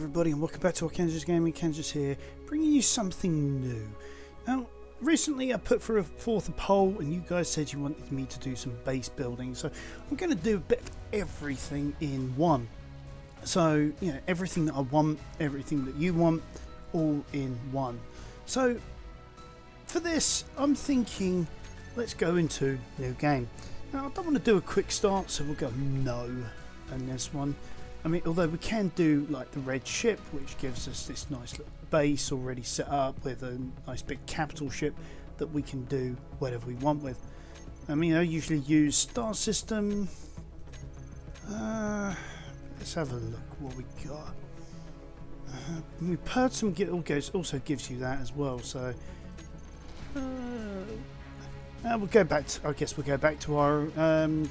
everybody, and welcome back to Archangulus Gaming. Kansas here, bringing you something new. Now, recently I put forth a poll, and you guys said you wanted me to do some base building, so I'm going to do a bit of everything in one. So, you know, everything that I want, everything that you want, all in one. So, for this, I'm thinking, let's go into new game. Now, I don't want to do a quick start, so we'll go no on this one. I mean, although we can do like the red ship, which gives us this nice little base already set up with a nice big capital ship that we can do whatever we want with. I mean, I usually use star system. Let's have a look what we got. We purred some also gives you that as well. So we'll go back to, I guess we'll go back to our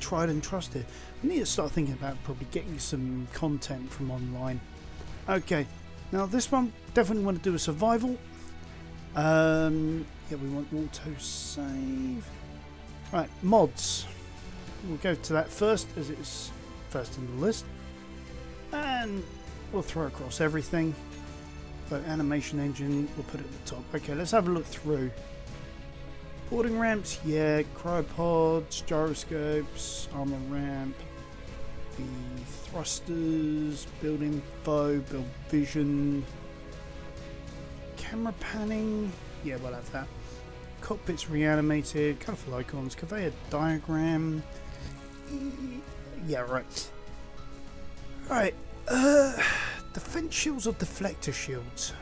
tried and trusted. We need to start thinking about probably getting some content from online. Okay, now this one definitely want to do a survival. Yeah, we want auto save. Right, mods. We'll go to that first as it's first in the list, and we'll throw across everything. So animation engine, we'll put it at the top. Okay, let's have a look through. Boarding ramps, yeah, cryopods, gyroscopes, armor ramp, the thrusters, build info, build vision, camera panning, yeah, we'll have that. Cockpits reanimated, colourful icons, conveyor diagram, yeah, right. Right, defense shields or deflector shields?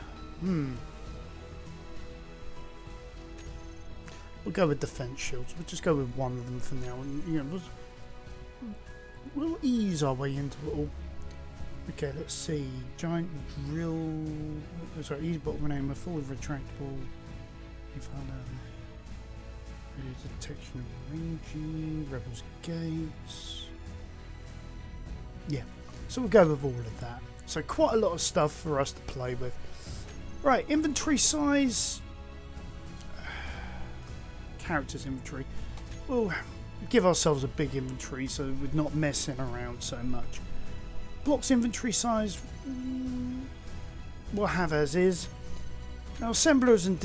We'll go with defense shields. We'll just go with one of them for now, and you know, we'll ease our way into it all. Okay, let's see. Giant drill. Sorry, easy bottom name. Fully retractable. We found detection of ranging. Rebels gates. Yeah. So we'll go with all of that. So quite a lot of stuff for us to play with. Right, inventory size. Characters inventory. We'll give ourselves a big inventory so we're not messing around so much. Blocks inventory size we'll have as is. Now assemblers and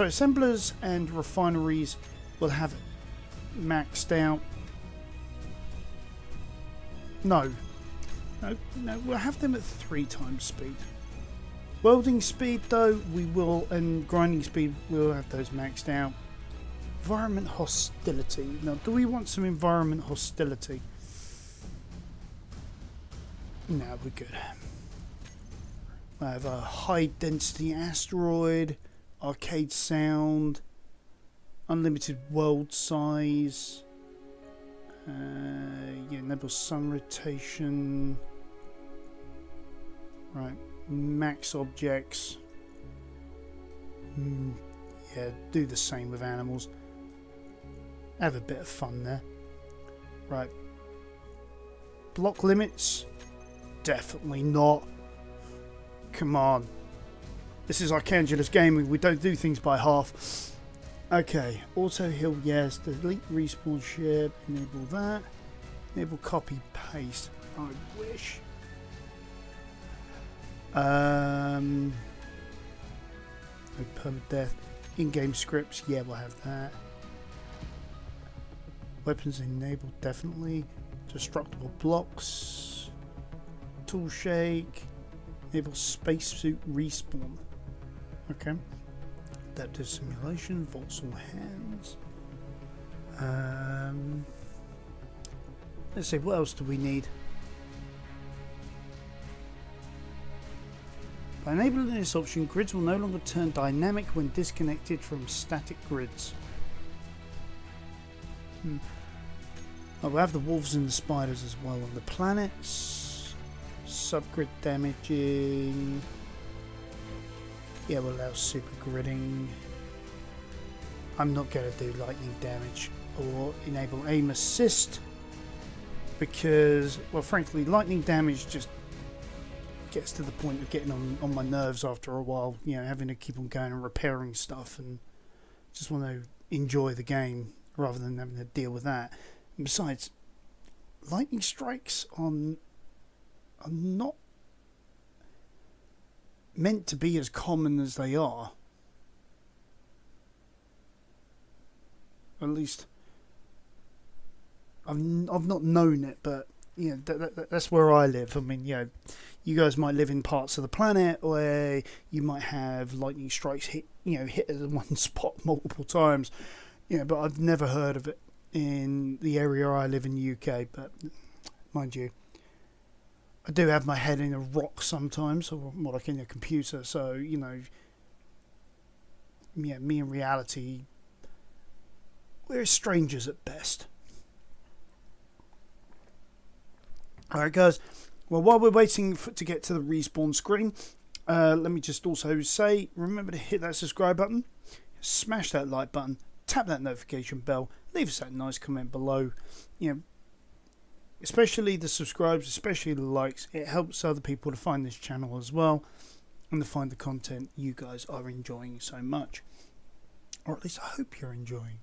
assemblers and refineries will have maxed out. No, we'll have them at 3 times speed. Welding speed though, we will, and grinding speed, we'll have those maxed out. Environment hostility. Now, do we want some environment hostility? No, we're good. I have a high density asteroid, arcade sound, unlimited world size, enable sun rotation. Right. Max objects. Yeah, do the same with animals. Have a bit of fun there. Right. Block limits? Definitely not. Come on. This is Archangulus Gaming. We don't do things by half. Okay. Auto heal, yes. Delete respawn ship. Enable that. Enable copy paste. I wish. No permadeath. In-game scripts, yeah, we'll have that. Weapons enabled, definitely. Destructible blocks. Tool shake. Enable spacesuit respawn. Okay. Adaptive simulation. Vaults all hands. Let's see, what else do we need? By enabling this option, grids will no longer turn dynamic when disconnected from static grids. Oh, we'll have the wolves and the spiders as well on the planets. Subgrid damaging. Yeah, we'll allow super gridding. I'm not going to do lightning damage or enable aim assist because, well, frankly, lightning damage just gets to the point of getting on my nerves after a while, you know, having to keep on going and repairing stuff, and just want to enjoy the game rather than having to deal with that. And besides, lightning strikes on are not meant to be as common as they are. At least I've not known it, but you know that's where I live. I mean, you know, you guys might live in parts of the planet where you might have lightning strikes hit at one spot multiple times. You know, but I've never heard of it in the area I live in, the UK. But mind you, I do have my head in a rock sometimes, or more like in a computer. So you know, yeah, me and reality, we're strangers at best. Alright guys, well while we're waiting to get to the respawn screen, let me just also say, remember to hit that subscribe button, smash that like button, tap that notification bell, leave us that nice comment below. You know, especially the subscribes, especially the likes, it helps other people to find this channel as well, and to find the content you guys are enjoying so much. Or at least I hope you're enjoying.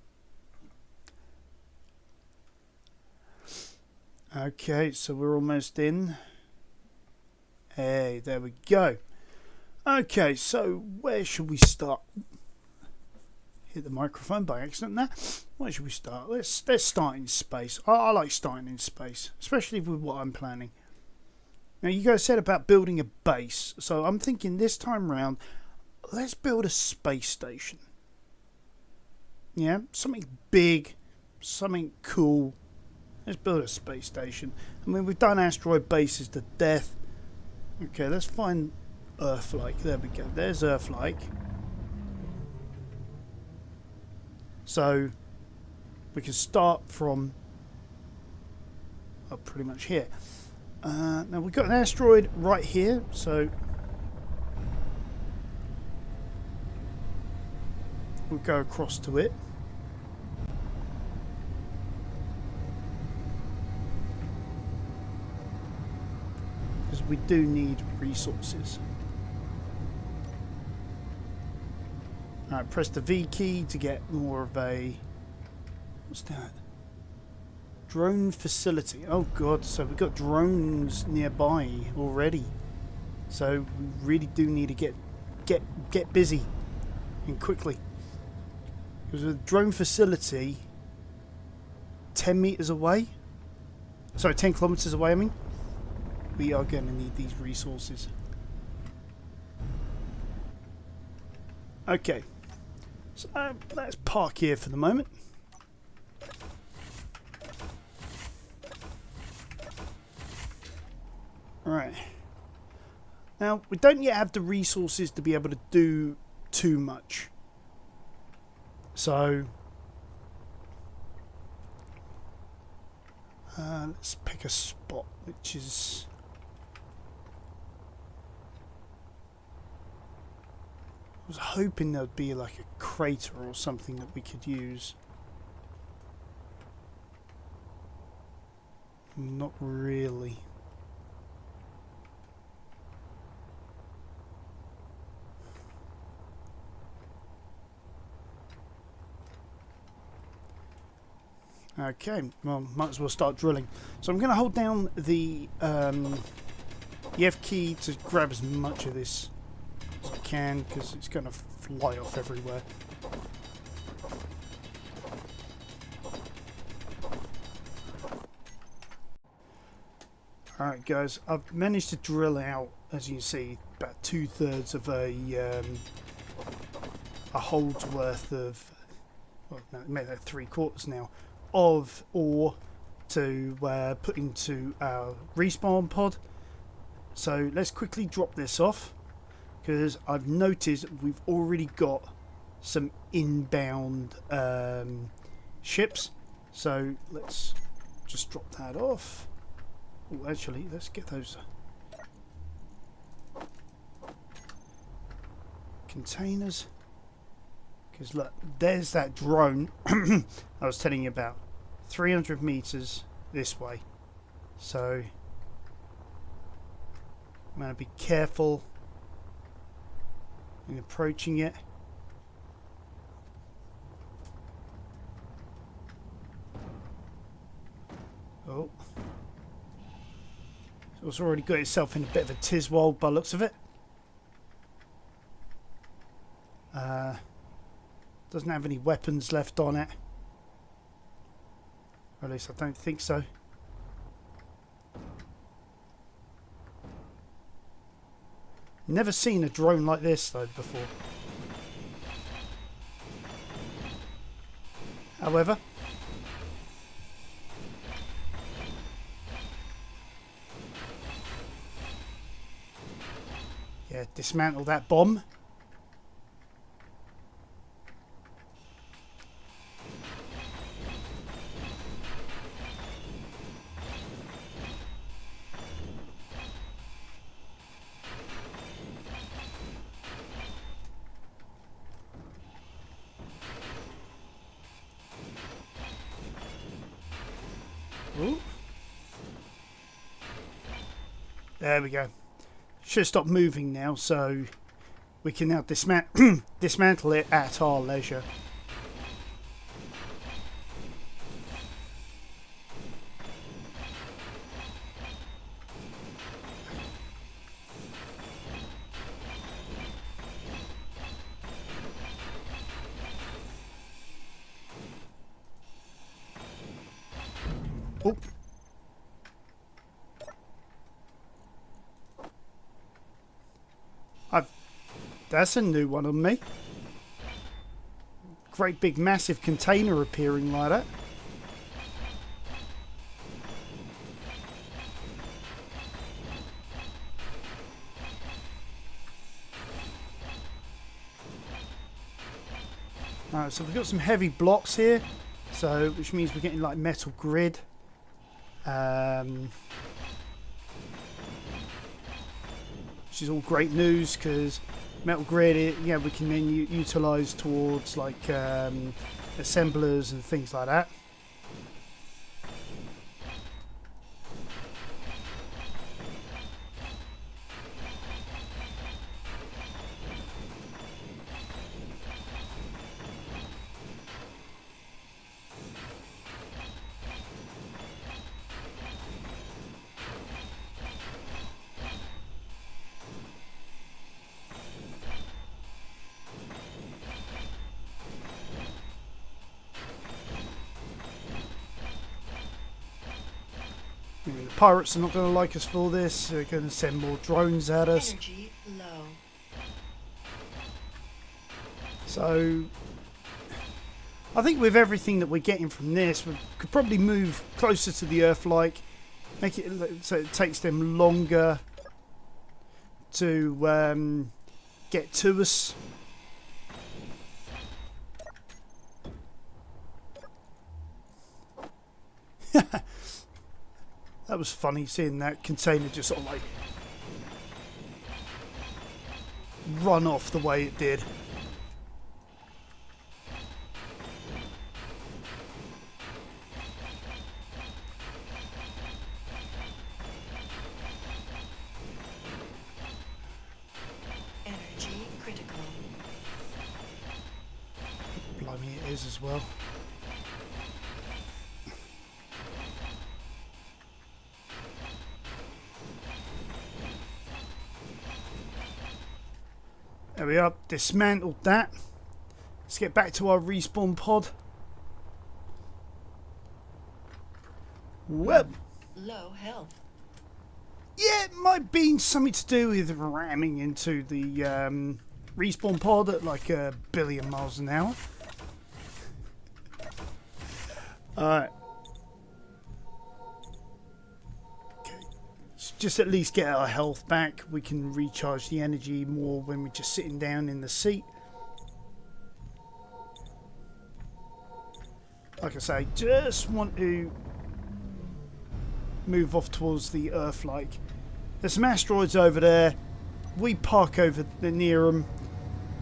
Okay, so we're almost in. Hey, there we go. Okay, so where should we start? Hit the microphone by accident there. Where should we start? Let's start in space. I like starting in space, especially with what I'm planning. Now, you guys said about building a base, so I'm thinking this time round, let's build a space station. Yeah, something big, something cool. Let's build a space station. I mean, we've done asteroid bases to death. Okay, let's find Earth-like. There we go. There's Earth-like. So, we can start from pretty much here. Now, we've got an asteroid right here, so we'll go across to it. We do need resources. Alright, press the V key to get more of a... What's that? Drone facility. Oh god, so we've got drones nearby already. So we really do need to get busy and quickly. Because a drone facility 10 meters away. Sorry, 10 kilometers away, I mean. We are going to need these resources. Okay, so let's park here for the moment. Right. Now, we don't yet have the resources to be able to do too much. So, let's pick a spot which is... I was hoping there'd be like a crater or something that we could use. Not really. Okay, well, might as well start drilling. So I'm going to hold down the F key to grab as much of this as I can, because it's going to fly off everywhere. Alright guys, I've managed to drill out, as you can see, about 2/3 of a hole's worth of, well, no, maybe 3/4 now, of ore to put into our respawn pod. So let's quickly drop this off, because I've noticed we've already got some inbound ships. So let's just drop that off. Oh, actually, let's get those containers. Because look, there's that drone I was telling you about. 300 meters this way. So I'm going to be careful in approaching it. Oh. It's It's already got itself in a bit of a tiswold by the looks of it. Doesn't have any weapons left on it. Or at least I don't think so. Never seen a drone like this though before. However, yeah, dismantle that bomb. Ooh. There we go. Should stop moving now, so we can now dismantle it at our leisure. Oh. That's a new one on me. Great big massive container appearing like that. Alright, so we've got some heavy blocks here, so which means we're getting like metal grid. Which is all great news because metal grid, yeah, we can then utilise towards like assemblers and things like that. The pirates are not going to like us for this. They're going to send more drones at us. Energy low. So I think with everything that we're getting from this, we could probably move closer to the Earth, like make it so it takes them longer to get to us. That was funny seeing that container just sort of like run off the way it did. Energy critical. Blimey, it is as well. There we are, dismantled that. Let's get back to our respawn pod. Well, Low health. yeah, it might be something to do with ramming into the respawn pod at like 1 billion miles an hour. Alright. Just at least get our health back. We can recharge the energy more when we're just sitting down in the seat. Like I say, just want to move off towards the Earth. Like, there's some asteroids over there. We park over near them.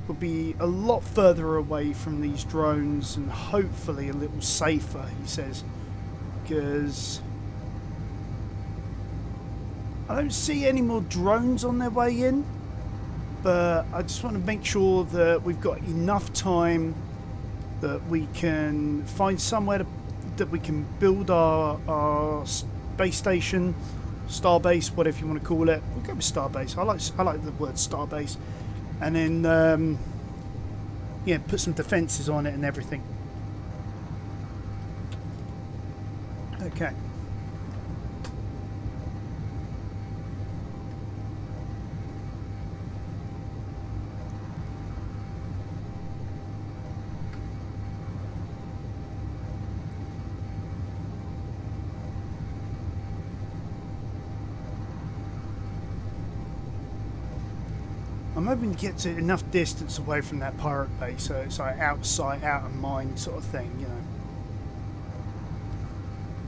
We'll be a lot further away from these drones and hopefully a little safer, he says, because I don't see any more drones on their way in, but I just want to make sure that we've got enough time that we can find somewhere that we can build our space station starbase, whatever you want to call it. We'll go with starbase. I like the word starbase, and then yeah, put some defences on it and everything. Okay. I'm hoping to get to enough distance away from that pirate base, so it's like out of sight, out of mind sort of thing, you know.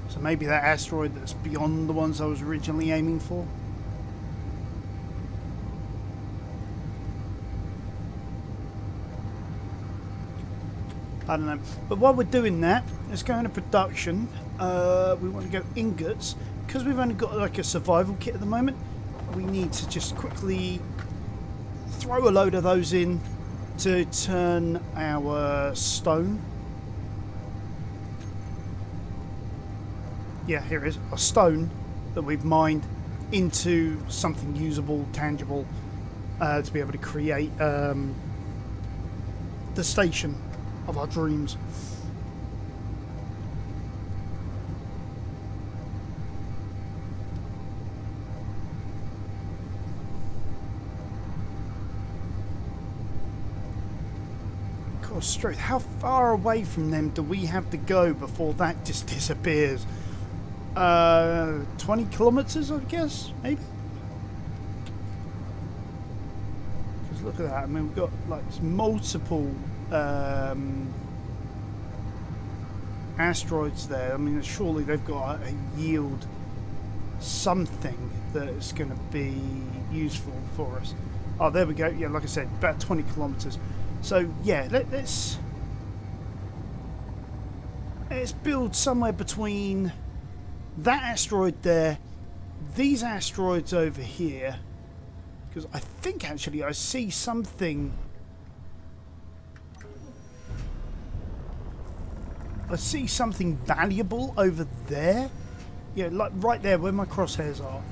So maybe that asteroid that's beyond the ones I was originally aiming for. I don't know. But while we're doing that, let's go into production. We want to go ingots. Because we've only got like a survival kit at the moment, we need to just quickly throw a load of those in to turn our stone. Yeah, here it is. A stone that we've mined into something usable, tangible, to be able to create the station of our dreams. Straight. How far away from them do we have to go before that just disappears? 20 kilometers, I guess, maybe? Because look at that. I mean, we've got like multiple asteroids there. I mean, surely they've got a yield something that is going to be useful for us. Oh, there we go. Yeah, like I said, about 20 kilometers. So yeah, let's build somewhere between that asteroid there, these asteroids over here, because I think actually I see something. I see something valuable over there. Yeah, like right there where my crosshairs are.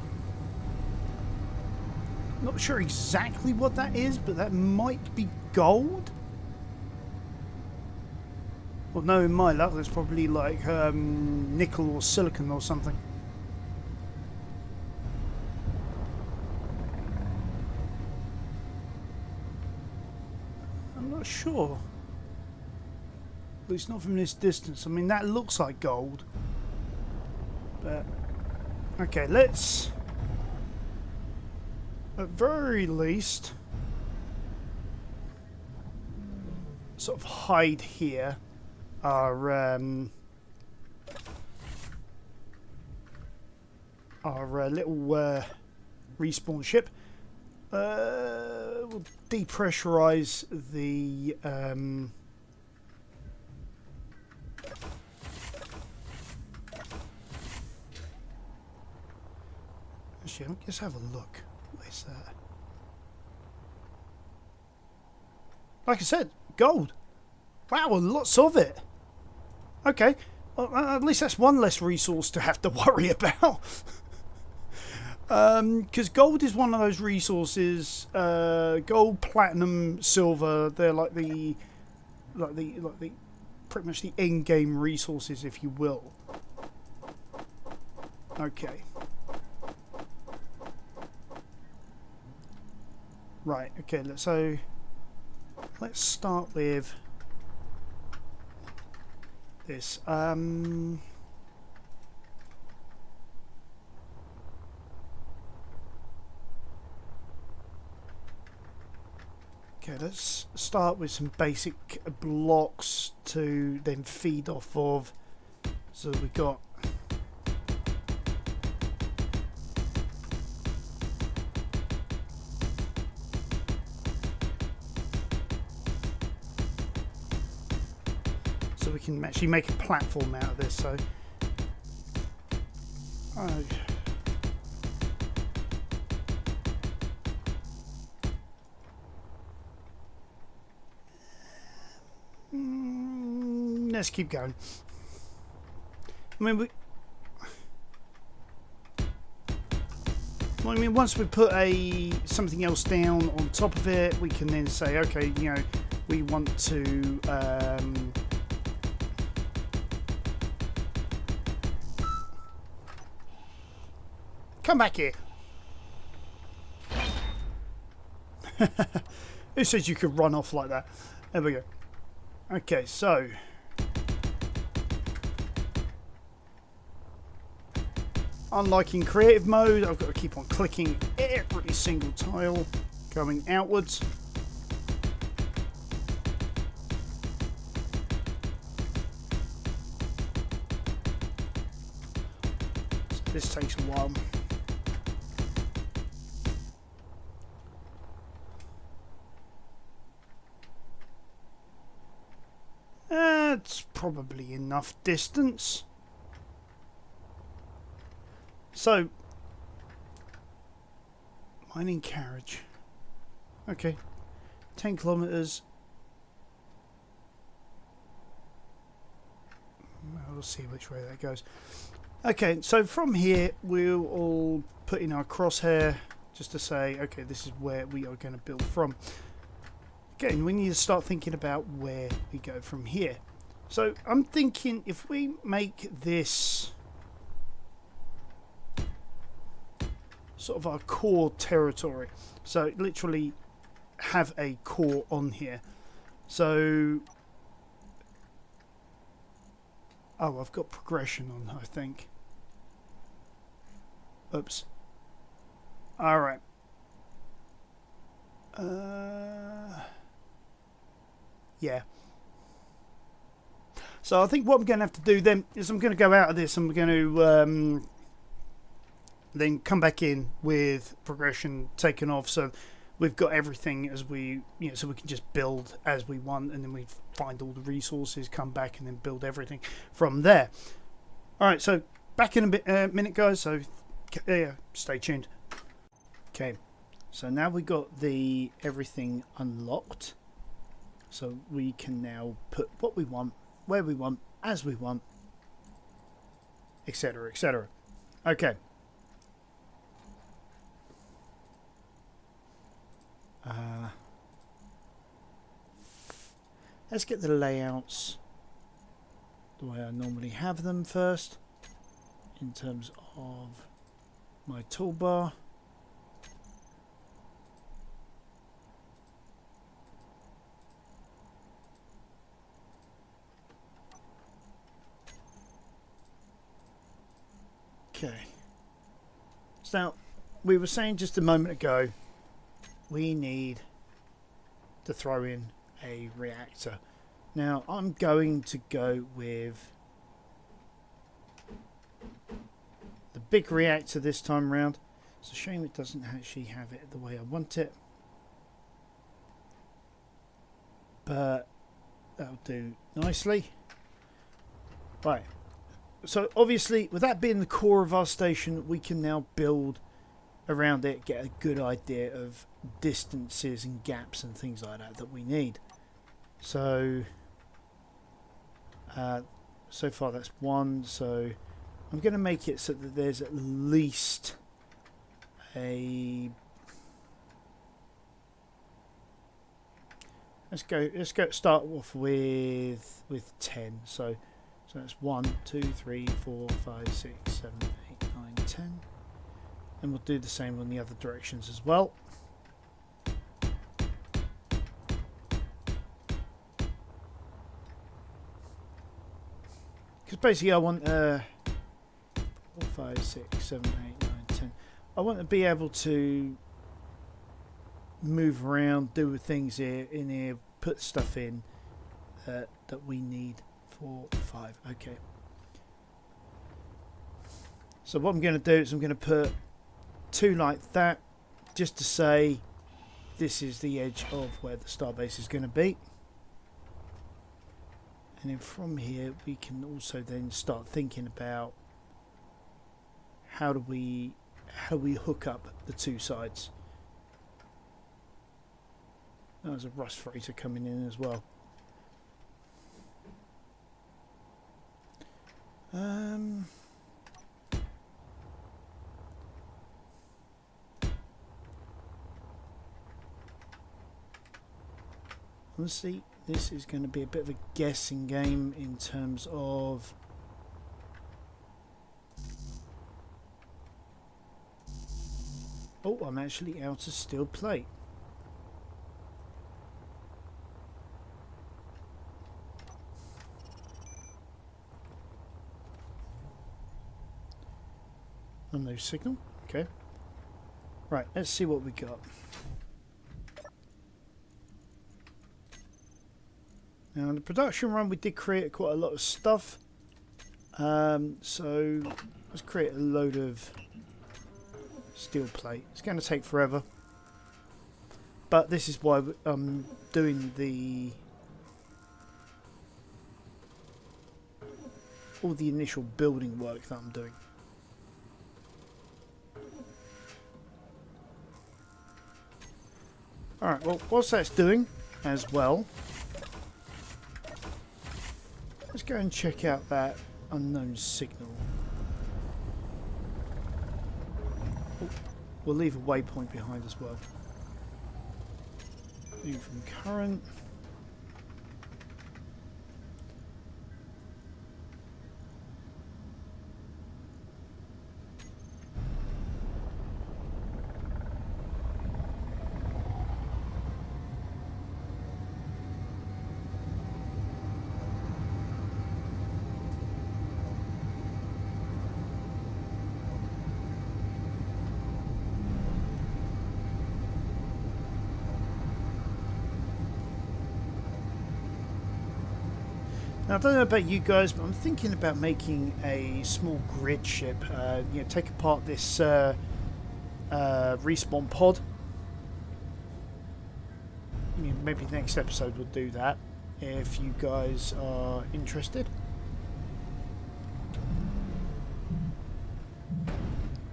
Not sure exactly what that is, but that might be gold. Well, no, in my luck, that's probably like nickel or silicon or something. I'm not sure. At least not from this distance. I mean, that looks like gold. But, okay, let's, at very least, sort of hide here our little respawn ship. We'll depressurize the actually, let's have a look. Where's that? Like I said, gold. Wow, lots of it. Okay, well, at least that's one less resource to have to worry about. Because gold is one of those resources. Gold, platinum, silver. They're like the pretty much the end game resources, if you will. Okay. Right. Okay. So let's start with this. Okay, let's start with some basic blocks to then feed off of. So we got we can actually make a platform out of this. So let's keep going. I mean, Well, I mean, once we put something else down on top of it, we can then say, okay, you know, we want to come back here. Who says you could run off like that? There we go. Okay, so unlike in creative mode, I've got to keep on clicking every single tile going outwards. So this takes a while. That's probably enough distance. So, mining carriage. Okay, 10 kilometers. We'll see which way that goes. Okay, so from here we'll all put in our crosshair just to say, okay, this is where we are going to build from. Again, we need to start thinking about where we go from here. So I'm thinking if we make this sort of our core territory, so literally have a core on here. So, oh, I've got progression on, I think. Oops. All right. Yeah. So I think what I'm going to have to do then is I'm going to go out of this and we're going to then come back in with progression taken off, so we've got everything as we, you know, so we can just build as we want, and then we find all the resources, come back, and then build everything from there. All right, so back in a minute, guys. So stay tuned. Okay, so now we got the everything unlocked, so we can now put what we want, where we want, as we want, etc., etc. Okay. Let's get the layouts the way I normally have them first, in terms of my toolbar. Okay. So now, we were saying just a moment ago, we need to throw in a reactor. Now I'm going to go with the big reactor this time round. It's a shame it doesn't actually have it the way I want it, but that'll do nicely. Right, so obviously with that being the core of our station, we can now build around it, get a good idea of distances and gaps and things like that we need. So so far that's one, so I'm going to make it so that there's at least a, let's go start off with 10. So that's 1 2 3 4 5 6 7 8 9 10, and we'll do the same on the other directions as well. Because basically I want 4 5 6 7 8 9 10. I want to be able to move around, do things here in here, put stuff in that we need for 5. Okay. So what I'm going to do is I'm going to put 2 like that, just to say this is the edge of where the starbase is going to be. And then from here we can also then start thinking about how do we hook up the 2 sides. There's a rust freighter coming in as well. Honestly, this is going to be a bit of a guessing game in terms of oh, I'm actually out of steel plate. And no signal. Okay. Right, let's see what we got. Now, in the production run, we did create quite a lot of stuff. So, let's create a load of steel plate. It's going to take forever. But this is why I'm doing all the initial building work that I'm doing. Alright, well, whilst that's doing as well, let's go and check out that unknown signal. Oh, we'll leave a waypoint behind as well. Move from current. Now, I don't know about you guys, but I'm thinking about making a small grid ship. You know, take apart this respawn pod. You know, maybe next episode we'll do that if you guys are interested.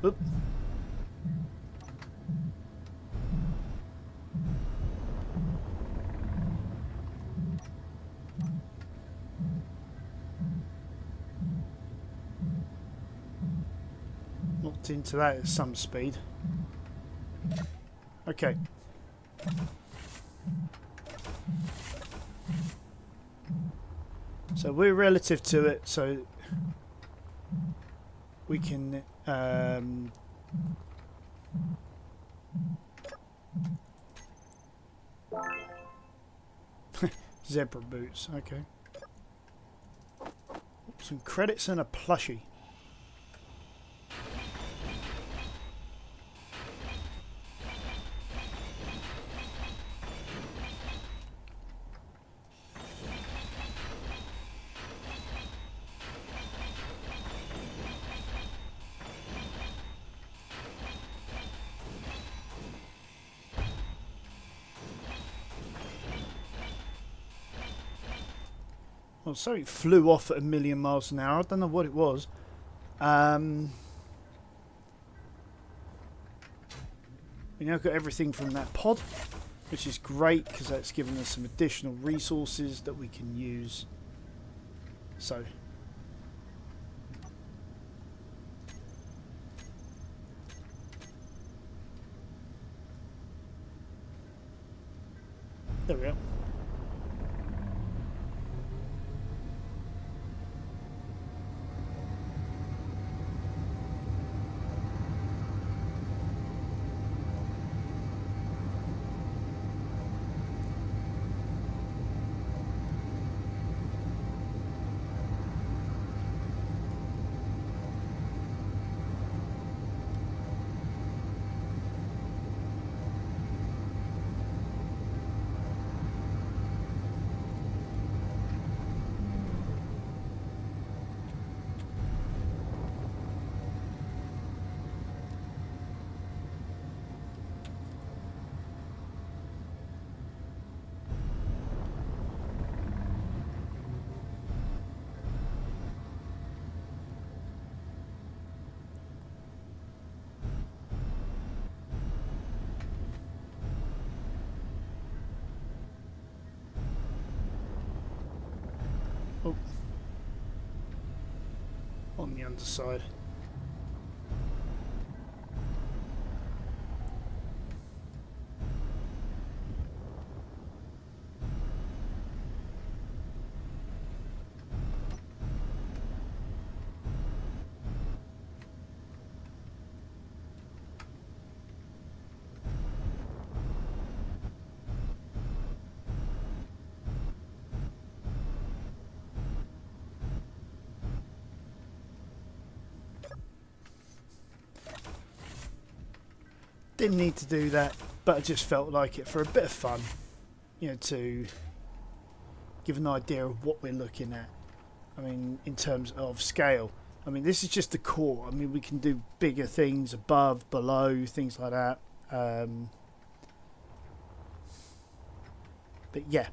Oop. Knocked into that at some speed. Okay. So we're relative to it, so we can zebra boots, okay. Some credits and a plushie. Well, so it flew off at 1,000,000 miles an hour. I don't know what it was. We now got everything from that pod, which is great because that's given us some additional resources that we can use. So, there we are. Oh. On the underside. didn't need to do that, but I just felt like it for a bit of fun, you know, to give an idea of what we're looking at. I mean, in terms of scale. I mean, this is just the core. I mean, we can do bigger things above, below, things like that. But yeah,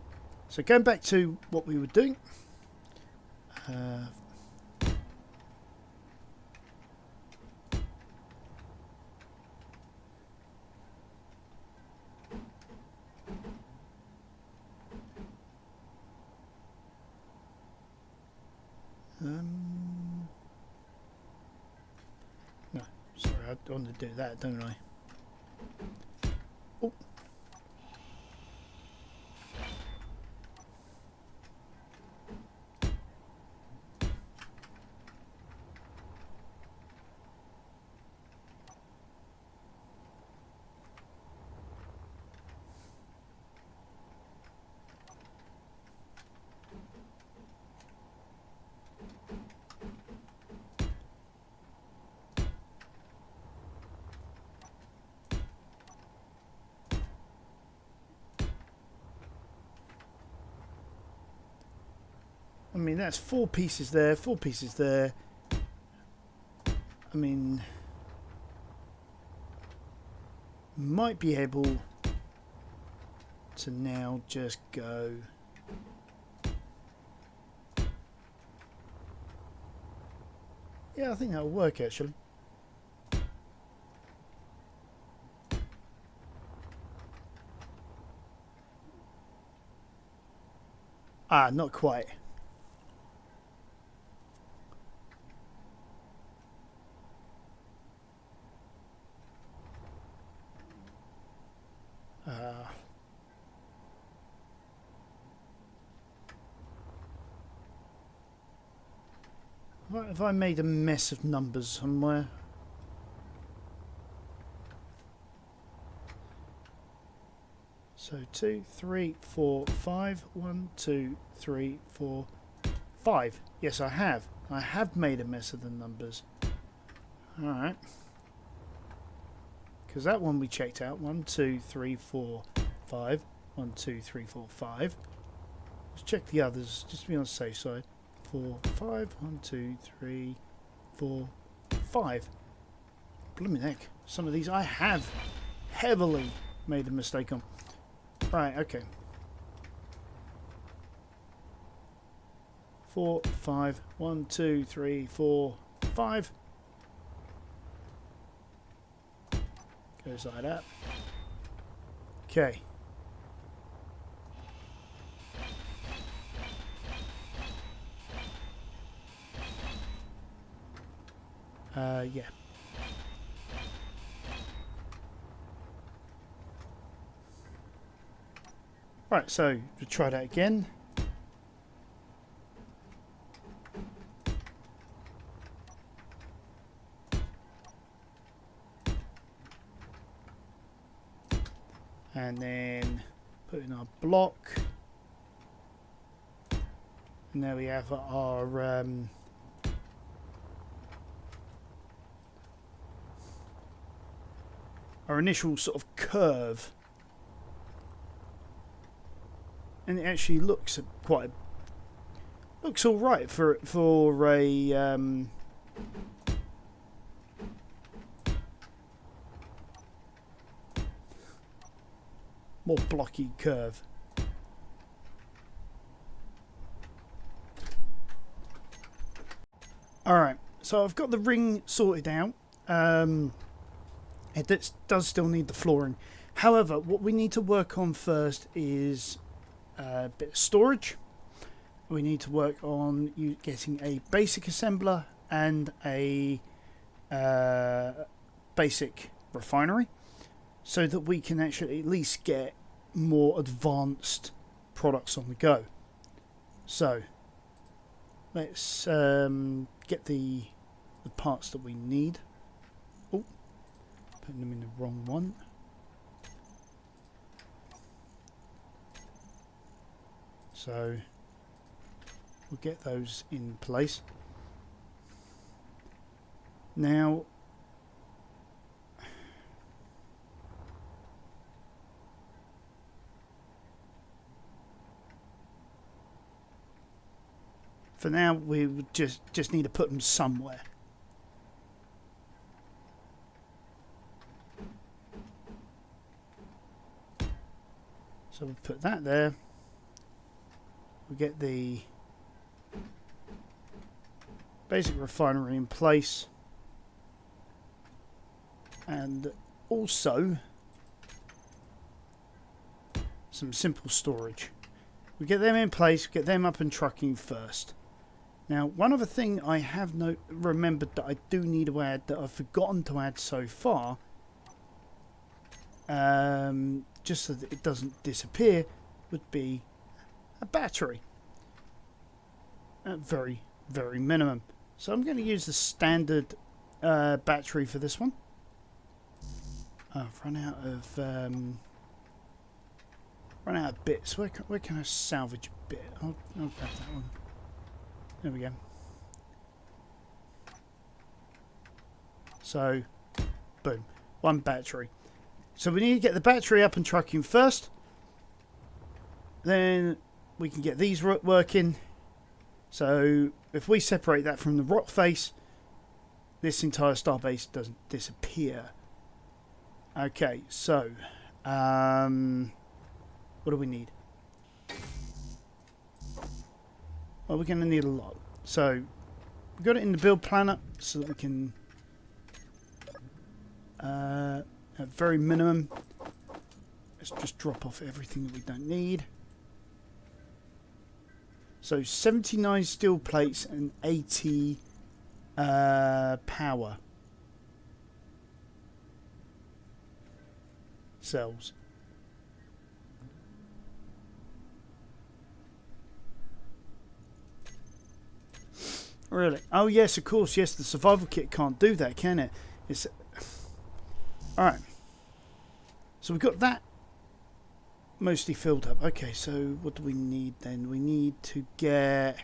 so going back to what we were doing. No, sorry, I want to do that, don't I? Oh. I mean, that's 4 pieces there, 4 pieces there. I mean, might be able to now just go yeah, I think that'll work actually. Ah, not quite. Have I made a mess of numbers somewhere? So 2, 3, 4, 5. 1, 2, 3, 4, 5. Yes, I have. I have made a mess of the numbers. Alright. Because that one we checked out. 1, 2, 3, 4, 5. 1, 2, 3, 4, 5. Let's check the others, just to be on the safe side. 4, 5. 1, 2, 3, 4, 5. Blooming heck. Some of these I have heavily made a mistake on. Right, okay. 4, 5. 1, 2, 3, 4, 5. Goes like that. Okay. Yeah. Right, so we'll try that again. And then put in our block. And there we have our initial sort of curve, and it actually looks looks all right for a more blocky curve. Alright, so I've got the ring sorted out. It does still need the flooring. However, what we need to work on first is a bit of storage. We need to work on getting a basic assembler and a basic refinery, so that we can actually at least get more advanced products on the go. So let's get the parts that we need. Oh, putting them in the wrong one. So we'll get those in place. Now For now, we would just need to put them somewhere. So we'll put that there. We get the basic refinery in place. And also some simple storage. We get them in place, get them up and trucking first. Now, one other thing I have remembered that I do need to add that I've forgotten to add so far, just so that it doesn't disappear, would be a battery. At very, very minimum. So I'm going to use the standard battery for this one. I've run out of bits. Where can I salvage a bit? I'll grab that one. There we go. So, boom. One battery. So we need to get the battery up and trucking first. Then we can get these working. So if we separate that from the rock face, this entire starbase doesn't disappear. Okay, so what do we need? Well, we're going to need a lot. So we've got it in the build planner so that we can at very minimum, let's just drop off everything that we don't need. So 79 steel plates and 80 power cells. Really? Oh yes, of course. Yes, the survival kit can't do that, can it? It's all right. So we've got that mostly filled up. Okay, so what do we need then? We need to get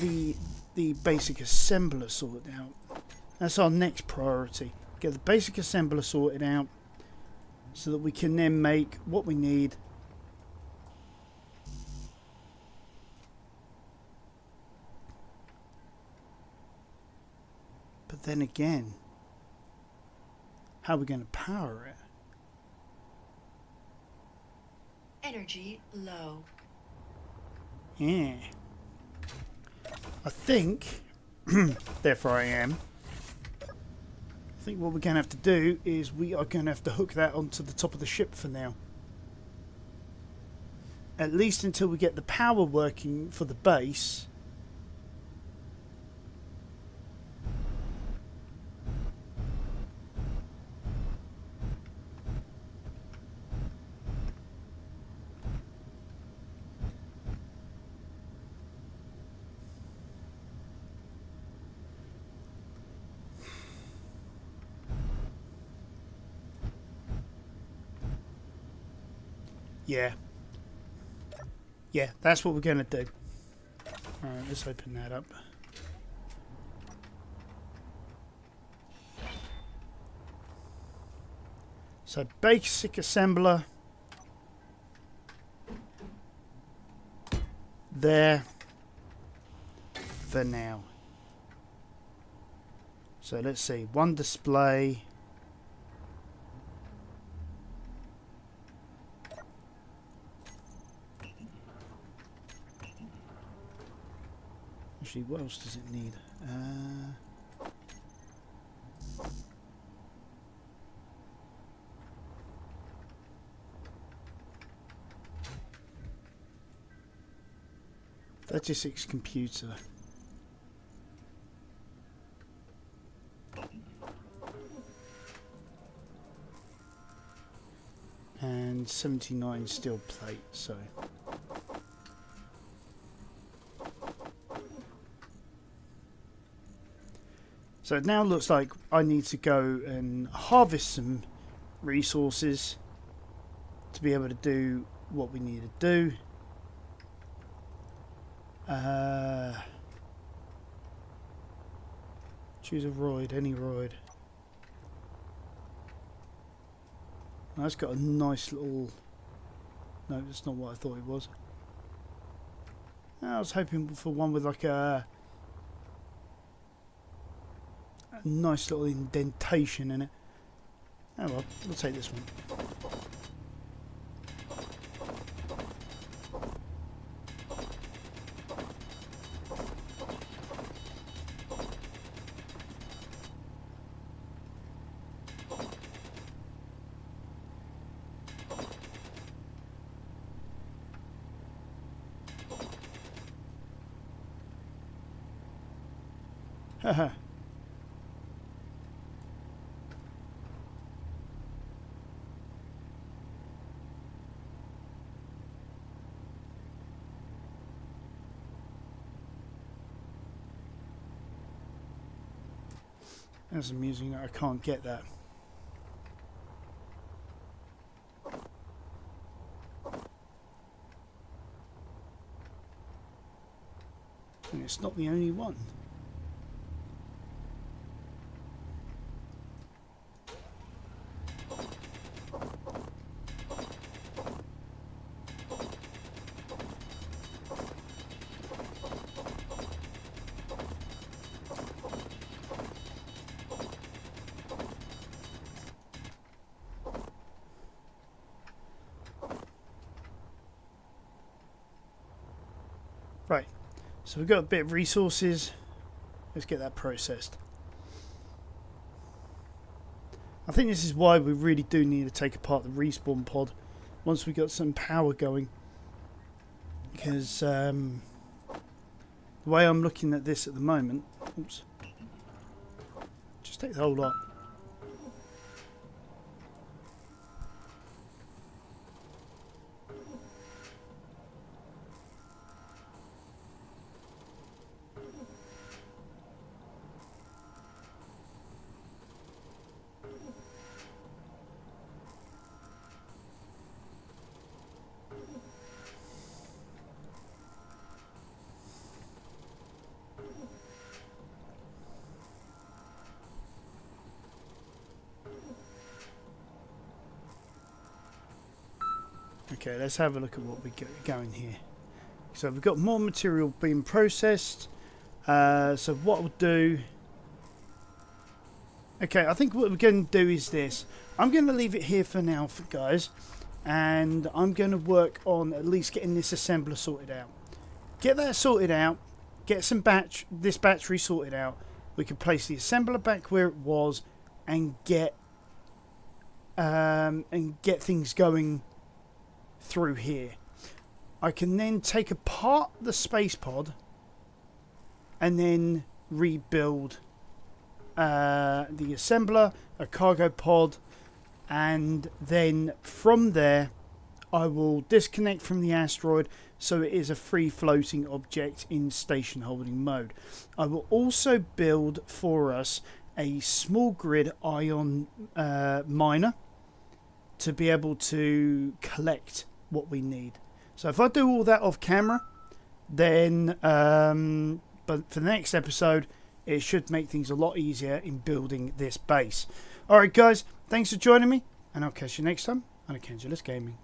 the basic assembler sorted out. That's our next priority. Get the basic assembler sorted out so that we can then make what we need. But then again, how are we going to power it? Energy low. Yeah. I think, therefore I am, I think what we're going to have to do is we are going to have to hook that onto the top of the ship for now. At least until we get the power working for the base. Yeah, that's what we're going to do. Alright, let's open that up. So, basic assembler. There. For now. So, let's see. One display. Actually, what else does it need? 36 computer. And 79 steel plate, so. So it now looks like I need to go and harvest some resources to be able to do what we need to do. Choose a roid, any roid. That's got a nice little No, that's not what I thought it was. I was hoping for one with like a nice little indentation in it. Oh well, we'll take this one. Haha. That's amusing. I can't get that. And it's not the only one. Right, so we've got a bit of resources. Let's get that processed. I think this is why we really do need to take apart the respawn pod once we got some power going. Because the way I'm looking at this at the moment... Oops. Just take the whole lot. Okay, let's have a look at what we got going here. So we've got more material being processed. So what we'll do... Okay, I think what we're going to do is this. I'm going to leave it here for now, guys. And I'm going to work on at least getting this assembler sorted out. Get that sorted out. Get this battery sorted out. We can place the assembler back where it was and get things going through here. I can then take apart the space pod and then rebuild the assembler, a cargo pod, and then from there I will disconnect from the asteroid so it is a free floating object in station holding mode. I will also build for us a small grid ion miner to be able to collect what we need. So if I do all that off camera, then but for the next episode it should make things a lot easier in building this base. Alright guys, thanks for joining me, and I'll catch you next time on Archangulus Gaming.